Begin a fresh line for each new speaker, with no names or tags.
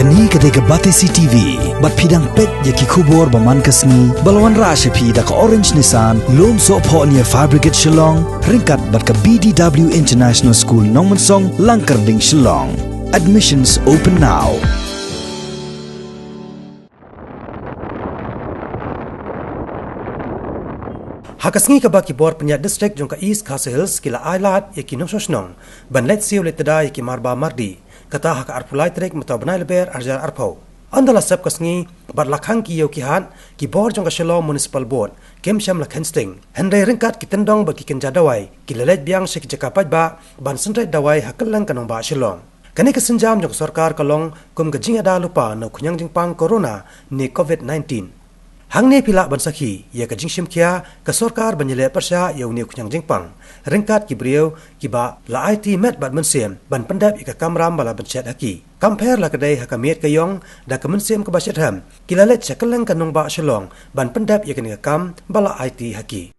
Kani ketika batesi TV, bat pidang pet yaki kubur baman kasni, balawan rasha pi dak orange nisan, lom so po niya fabricate Shillong, ringkat bat ka BDW International School Nongmansong, Langkarding Shillong. Admissions open now.
Hakasngi ka baki bor penya district jong ka East Castle Hills kila Ïaid yaki nososnong ban let siu le tada yaki marba mardi kata haka arpulai trek mata banai leber arjar arpau andala sab kasngi bar lakhang ki yo ki han ki bor jong ka Shillong municipal board kem sham la kensting henry ringkat ki tendong baki Kynjah Dawai ki lelet Biang shek jaka Paidbah ban Synreit Dawai hakelang kanong ba Shillong kani ka senjam jong sarkar kalong kum ka jingada lupa no khunyang jingpang corona ni COVID-19 Hangni pila bansaki ya ka jingshim kia ka sarkar banyele persya ya uni kunyang jingpang ringkat ki brieu ki ba la IT met bat mensem ban pendap ika kamram bala bancet haki compare la kadai hakamet kayong da ka mensem ka baset ham kilalet chakalang kanong ba Shillong ban pendap ya ka kam bala IT haki